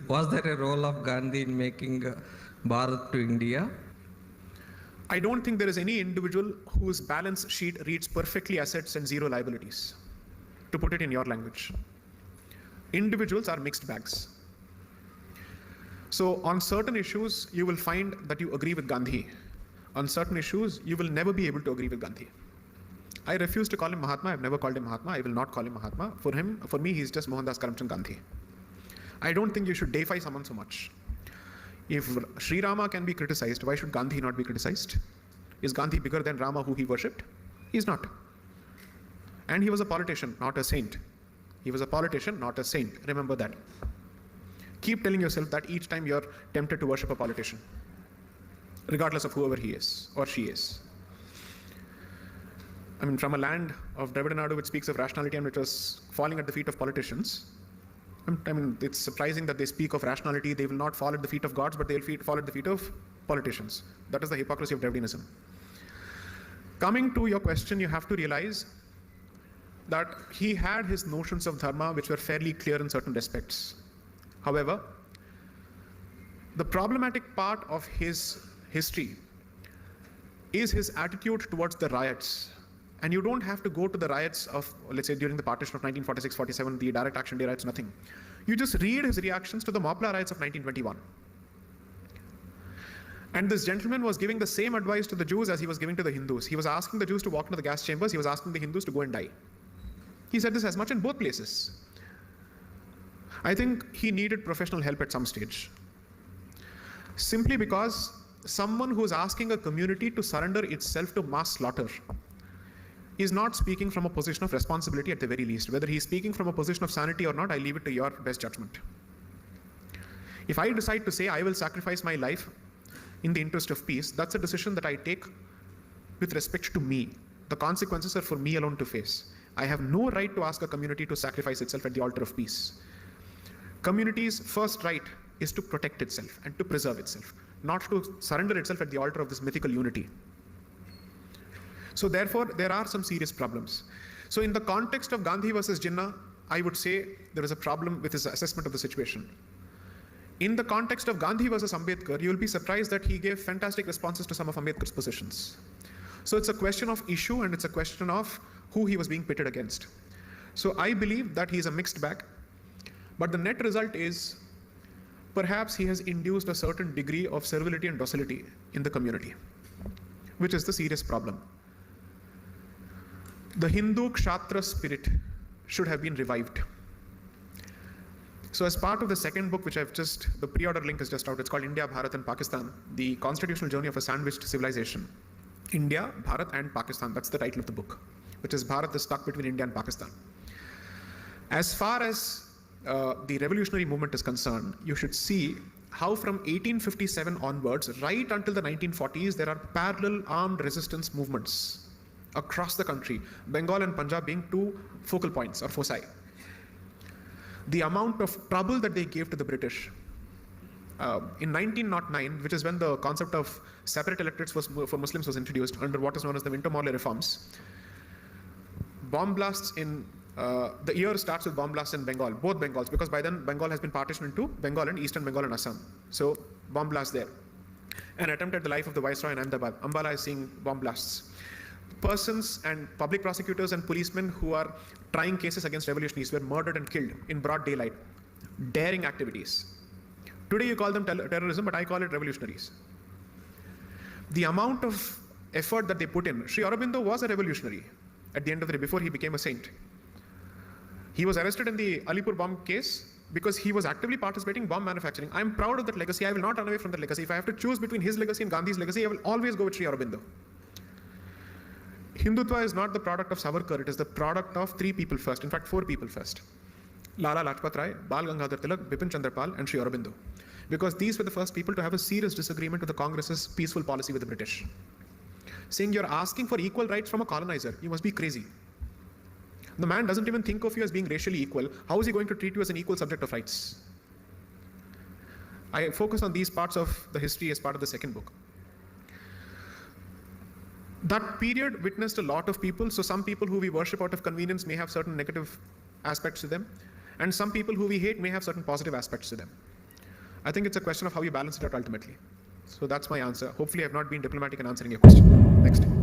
Was there a role of Gandhi in making Bharat to India? I don't think there is any individual whose balance sheet reads perfectly assets and zero liabilities, to put it in your language. Individuals are mixed bags. So on certain issues, you will find that you agree with Gandhi. On certain issues, you will never be able to agree with Gandhi. I refuse to call him Mahatma. I've never called him Mahatma. I will not call him Mahatma. For me, he's just Mohandas Karamchand Gandhi. I don't think you should deify someone so much. If Sri Rama can be criticized, why should Gandhi not be criticized? Is Gandhi bigger than Rama, who he worshipped? He's not. And he was a politician, not a saint. He was a politician, not a saint. Remember that. Keep telling yourself that each time you're tempted to worship a politician, regardless of whoever he is or she is. I mean, from a land of Dravid Nadu which speaks of rationality and which was falling at the feet of politicians, I mean, it's surprising that they speak of rationality. They will not fall at the feet of gods, but they'll fall at the feet of politicians. That is the hypocrisy of Dravidianism. Coming to your question, you have to realize that he had his notions of dharma which were fairly clear in certain respects. However, the problematic part of his history is his attitude towards the riots. And you don't have to go to the riots of, let's say, during the partition of 1946-47, the direct action day riots, nothing. You just read his reactions to the Mopla riots of 1921. And this gentleman was giving the same advice to the Jews as he was giving to the Hindus. He was asking the Jews to walk into the gas chambers. He was asking the Hindus to go and die. He said this as much in both places. I think he needed professional help at some stage. Simply because someone who is asking a community to surrender itself to mass slaughter is not speaking from a position of responsibility at the very least. Whether he's speaking from a position of sanity or not, I leave it to your best judgment. If I decide to say I will sacrifice my life in the interest of peace, that's a decision that I take with respect to me. The consequences are for me alone to face. I have no right to ask a community to sacrifice itself at the altar of peace. Community's first right is to protect itself and to preserve itself, not to surrender itself at the altar of this mythical unity. So therefore, there are some serious problems. So in the context of Gandhi versus Jinnah, I would say there is a problem with his assessment of the situation. In the context of Gandhi versus Ambedkar, you will be surprised that he gave fantastic responses to some of Ambedkar's positions. So it's a question of issue and it's a question of who he was being pitted against. So I believe that he is a mixed bag, but the net result is perhaps he has induced a certain degree of servility and docility in the community, which is the serious problem. The Hindu Kshatra spirit should have been revived. So as part of the second book, which the pre-order link is just out, it's called India, Bharat and Pakistan, the constitutional journey of a sandwiched civilization. India, Bharat and Pakistan, that's the title of the book, which is Bharat is stuck between India and Pakistan. As far as the revolutionary movement is concerned, you should see how from 1857 onwards, right until the 1940s, there are parallel armed resistance movements across the country, Bengal and Punjab being two focal points or foci. The amount of trouble that they gave to the British. In 1909, which is when the concept of separate electorates for Muslims was introduced under what is known as the Winter Morley reforms, bomb blasts in, the year starts with bomb blasts in Bengal, both Bengals, because by then Bengal has been partitioned into Bengal and Eastern Bengal and Assam. So bomb blasts there. An attempt at the life of the Viceroy in Ahmedabad. Ambala is seeing bomb blasts. Persons and public prosecutors and policemen who are trying cases against revolutionists were murdered and killed in broad daylight. Daring activities. Today you call them terrorism, but I call it revolutionaries. The amount of effort that they put in. Sri Aurobindo was a revolutionary at the end of the day before he became a saint. He was arrested in the Alipur bomb case because he was actively participating in bomb manufacturing. I'm proud of that legacy. I will not run away from that legacy. If I have to choose between his legacy and Gandhi's legacy, I will always go with Sri Aurobindo. Hindutva is not the product of Savarkar, it is the product of three people first, in fact 4 people first. Lala Lajpat Rai, Bal Gangadhar Tilak, Bipin Chandra Pal and Sri Aurobindo. Because these were the first people to have a serious disagreement with the Congress's peaceful policy with the British. Saying you're asking for equal rights from a colonizer, you must be crazy. The man doesn't even think of you as being racially equal. How is he going to treat you as an equal subject of rights? I focus on these parts of the history as part of the second book. That period witnessed a lot of people. So some people who we worship out of convenience may have certain negative aspects to them. And some people who we hate may have certain positive aspects to them. I think it's a question of how you balance it out ultimately. So that's my answer. Hopefully I've not been diplomatic in answering your question. Next.